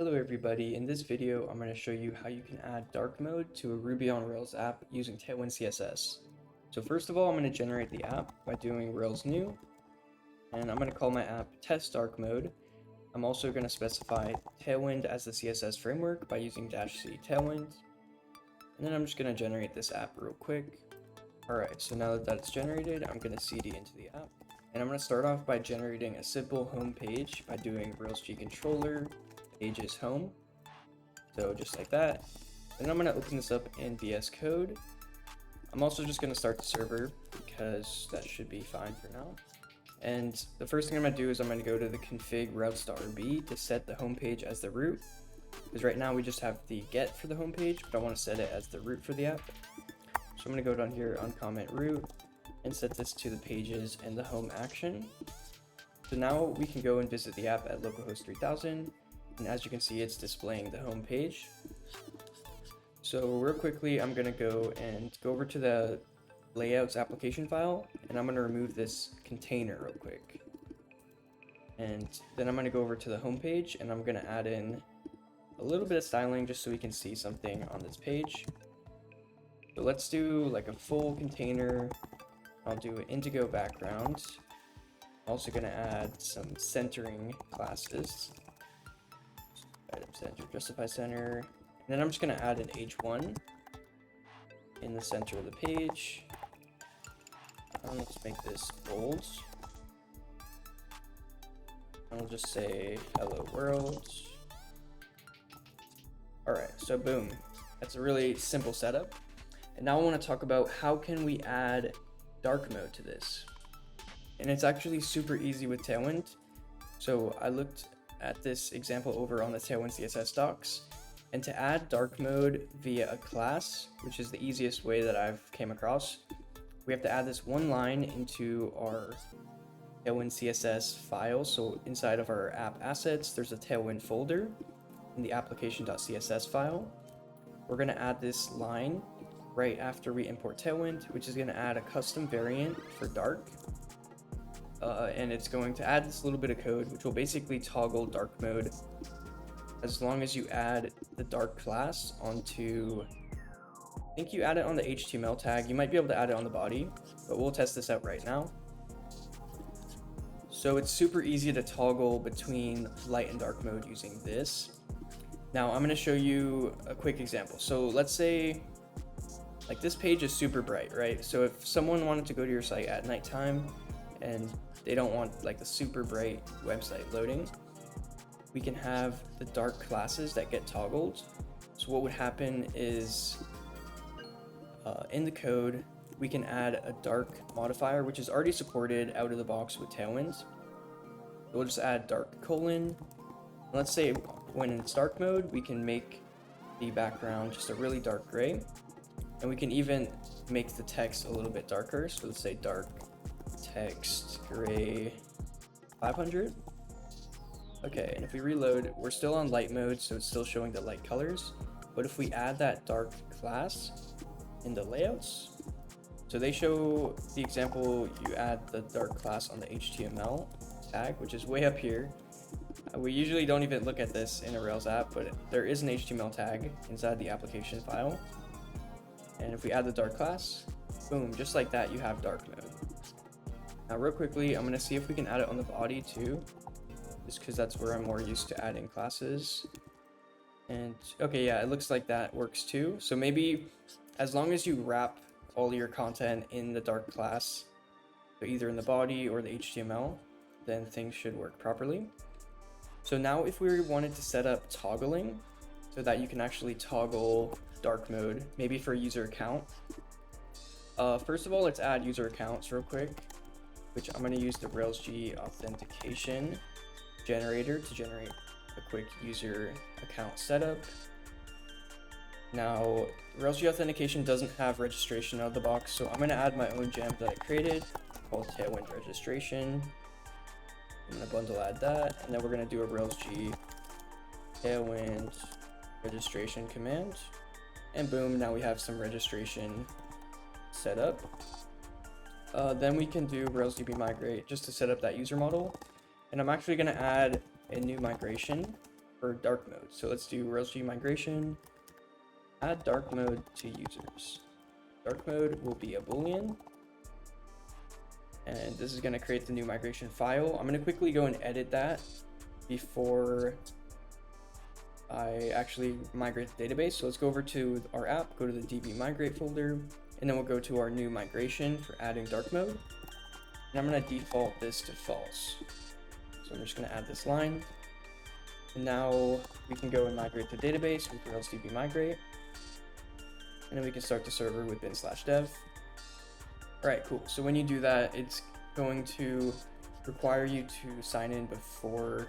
Hello everybody, in this video I'm going to show you how you can add dark mode to a Ruby on Rails app using tailwindCSS. So first of all, I'm going to generate the app by doing Rails new, and I'm going to call my app test dark mode. I'm also going to specify Tailwind as the CSS framework by using -c Tailwind, and then I'm just going to generate this app real quick. Alright, so now that that's generated, I'm going to cd into the app, and I'm going to start off by generating a simple home page by doing Rails G controller pages home. So just like that. Then I'm going to open this up in VS Code. I'm also just going to start the server because that should be fine for now. And the first thing I'm going to do is I'm going to go to the config routes.rb to set the home page as the root. Because right now we just have the get for the home page, but I want to set it as the root for the app. So I'm going to go down here on comment root and set this to the pages and the home action. So now we can go and visit the app at localhost 3000. And as you can see, it's displaying the home page. So real quickly, I'm gonna go over to the layouts application file, and I'm gonna remove this container real quick. And then I'm gonna go over to the home page, and I'm gonna add in a little bit of styling just so we can see something on this page. So let's do like a full container. I'll do an indigo background. I'm also gonna add some centering classes. Item center, justify center, and then I'm just going to add an h1 in the center of the page. Let's make this bold. I'll just say hello world. Alright, so boom, that's a really simple setup. And now I want to talk about how can we add dark mode to this. And it's actually super easy with Tailwind. So I looked at this example over on the tailwindCSS docs, and to add dark mode via a class, which is the easiest way that I've came across, we have to add this one line into our tailwindCSS file. So inside of our app assets, there's a tailwind folder in the application.css file. We're going to add this line right after we import Tailwind, which is going to add a custom variant for dark. And it's going to add this little bit of code, which will basically toggle dark mode as long as you add the dark class onto, I think you add it on the HTML tag. You might be able to add it on the body, but we'll test this out right now. So it's super easy to toggle between light and dark mode using this. Now I'm going to show you a quick example. So let's say like this page is super bright, right? So if someone wanted to go to your site at nighttime and they don't want like the super bright website loading, we can have the dark classes that get toggled. So what would happen is in the code, we can add a dark modifier, which is already supported out of the box with Tailwind. We'll just add dark colon. Let's say when it's dark mode, we can make the background just a really dark gray. And we can even make the text a little bit darker. So let's say dark text gray 500. Okay, and if we reload, we're still on light mode, so it's still showing the light colors. But if we add that dark class in the layouts, so they show the example, you add the dark class on the HTML tag, which is way up here. We usually don't even look at this in a Rails app, but there is an HTML tag inside the application file. And if we add the dark class, boom, just like that, you have dark mode. Now real quickly, I'm gonna see if we can add it on the body too, just because that's where I'm more used to adding classes. And okay, yeah, it looks like that works too. So maybe as long as you wrap all your content in the dark class, so either in the body or the HTML, then things should work properly. So now if we wanted to set up toggling so that you can actually toggle dark mode, maybe for a user account. First of all, let's add user accounts real quick, which I'm going to use the Rails G authentication generator to generate a quick user account setup. Now, Rails G authentication doesn't have registration out of the box, so I'm going to add my own gem that I created called Tailwind registration. I'm going to bundle add that, and then we're going to do a Rails G Tailwind registration command. And boom, now we have some registration set up. Then we can do Rails DB migrate just to set up that user model. And I'm actually going to add a new migration for dark mode. So let's do Rails G migration, add dark mode to users. Dark mode will be a Boolean. And this is going to create the new migration file. I'm going to quickly go and edit that before I actually migrate the database. So let's go over to our app, go to the DB migrate folder, and then we'll go to our new migration for adding dark mode. And I'm going to default this to false. So I'm just going to add this line. And now we can go and migrate the database with Rails DB migrate. And then we can start the server with bin/dev. All right, cool. So when you do that, it's going to require you to sign in before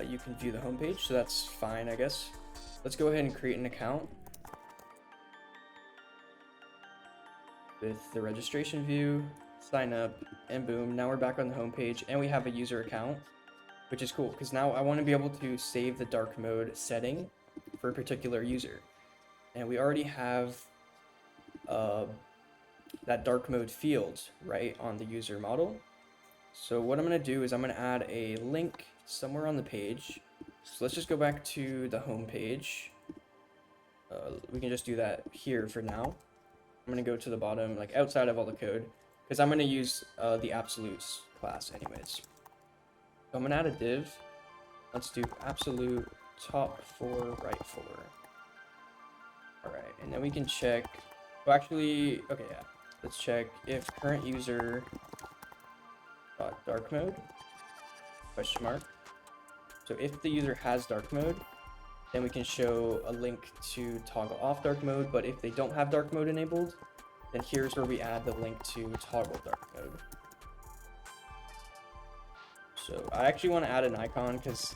you can view the homepage. So that's fine, I guess. Let's go ahead and create an account with the registration view, sign up, and boom, now we're back on the homepage and we have a user account, which is cool because now I want to be able to save the dark mode setting for a particular user. And we already have that dark mode field right on the user model. So what I'm going to do is I'm going to add a link somewhere on the page. So let's just go back to the home page. We can just do that here for now. I'm going to go to the bottom, like outside of all the code, because I'm going to use the absolutes class anyways. So I'm going to add a div. Let's do absolute top 4 right 4. All right, and then we can check. Well, actually, okay, yeah. Let's check if current user dot dark mode question mark. So if the user has dark mode, then we can show a link to toggle off dark mode. But if they don't have dark mode enabled, then here's where we add the link to toggle dark mode. So I actually want to add an icon because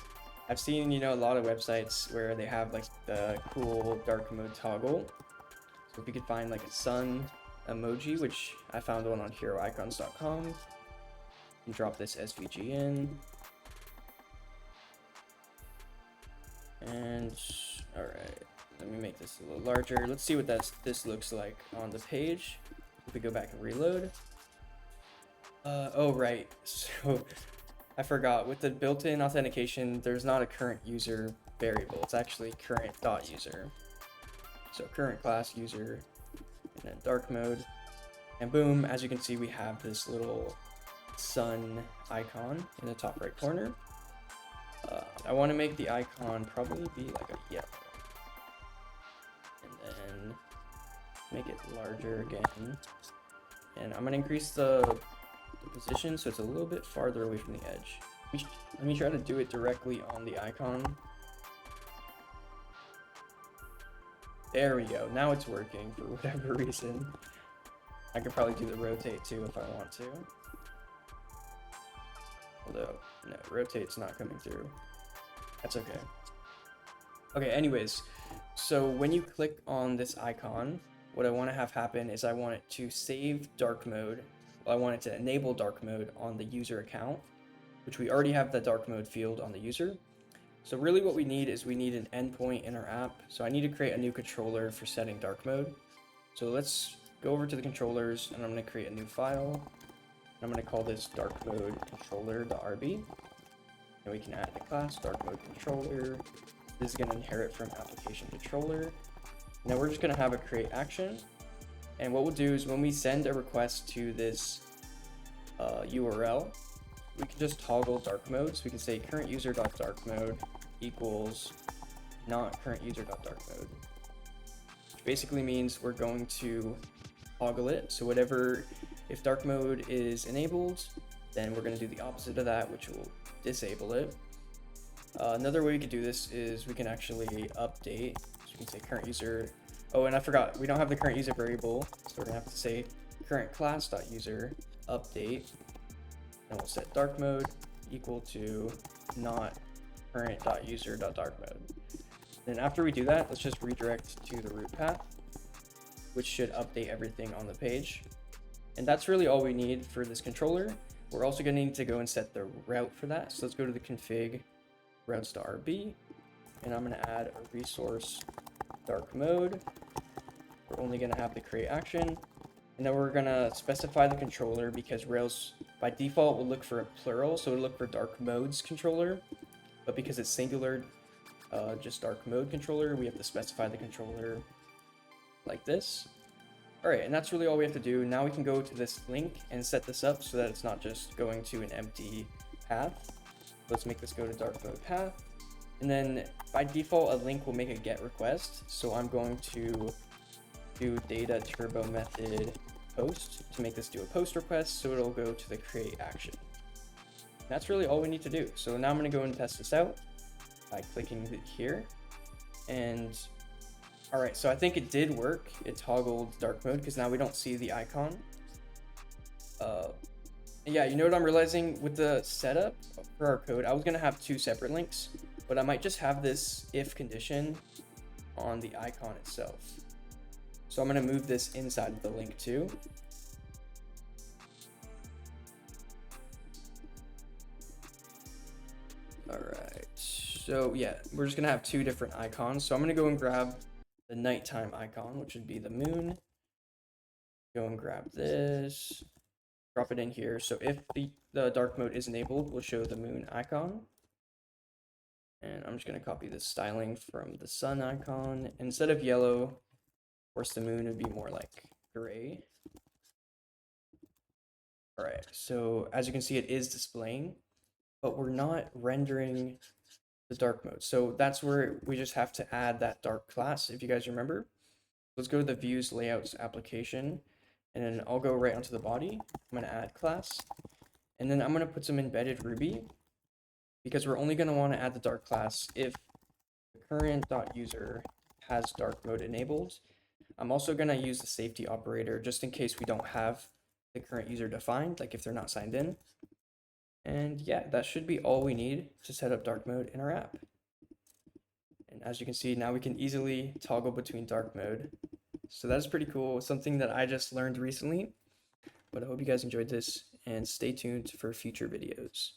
I've seen, a lot of websites where they have like the cool dark mode toggle. So if we could find like a sun emoji, which I found one on heroicons.com, and drop this SVG in. And all right, let me make this a little larger. Let's see what this looks like on the page. If we go back and reload. Oh right, so I forgot, with the built-in authentication, there's not a current user variable. It's actually current.user. So current class user, and then dark mode, and boom, as you can see, we have this little sun icon in the top right corner. I want to make the icon probably be like a yellow, and then make it larger again, and I'm going to increase the position so it's a little bit farther away from the edge. Let me try to do it directly on the icon. There we go. Now it's working for whatever reason. I could probably do the rotate too if I want to. Although, no, rotate's not coming through. That's okay. Okay, anyways, so when you click on this icon, what I want to have happen is I want it to save dark mode. Well, I want it to enable dark mode on the user account, which we already have the dark mode field on the user. So really what we need is we need an endpoint in our app. So I need to create a new controller for setting dark mode. So let's go over to the controllers and I'm going to create a new file. I'm going to call this dark mode controller.rb. And we can add the class dark mode controller. This is going to inherit from application controller. Now we're just going to have a create action. And what we'll do is when we send a request to this URL, we can just toggle dark mode. So we can say current user.dark mode equals not current user.dark mode, which basically means we're going to toggle it. So whatever, if dark mode is enabled, then we're going to do the opposite of that, which will disable it. Another way we could do this is we can actually update. So we can say current user. Oh, and I forgot, we don't have the current user variable, so we're gonna have to say current class.user update, and we'll set dark mode equal to not current.user.dark mode. Then after we do that, let's just redirect to the root path, which should update everything on the page. And that's really all we need for this controller. We're also gonna need to go and set the route for that. So let's go to the config routes.rb, and I'm gonna add a resource dark mode. We're only going to have the create action, and then we're going to specify the controller because Rails by default will look for a plural, so it'll look for dark modes controller. but because it's singular, just dark mode controller, we have to specify the controller like this. All right, and that's really all we have to do. Now we can go to this link and set this up so that it's not just going to an empty path. Let's make this go to dark mode path. And then by default, a link will make a get request. So I'm going to do data turbo method post to make this do a post request. So it'll go to the create action. And that's really all we need to do. So now I'm going to go and test this out by clicking here. And all right, so I think it did work. It toggled dark mode because now we don't see the icon. Yeah, you know what I'm realizing with the setup for our code, I was gonna have two separate links, but I might just have this if condition on the icon itself. So I'm gonna move this inside of the link too. All right, so yeah, we're just gonna have two different icons. So I'm gonna go and grab the nighttime icon, which would be the moon. Go and grab this, drop it in here. So if the dark mode is enabled, we'll show the moon icon. And I'm just going to copy this styling from the sun icon. Instead of yellow, of course, the moon would be more like gray. All right, so as you can see, it is displaying, but we're not rendering the dark mode. So that's where we just have to add that dark class, if you guys remember. Let's go to the views layouts application, and then I'll go right onto the body. I'm going to add class, and then I'm going to put some embedded Ruby, because we're only going to want to add the dark class if the current.user has dark mode enabled. I'm also going to use the safety operator just in case we don't have the current user defined, like if they're not signed in. And yeah, that should be all we need to set up dark mode in our app. And as you can see, now we can easily toggle between dark mode. So that's pretty cool, something that I just learned recently. But I hope you guys enjoyed this and stay tuned for future videos.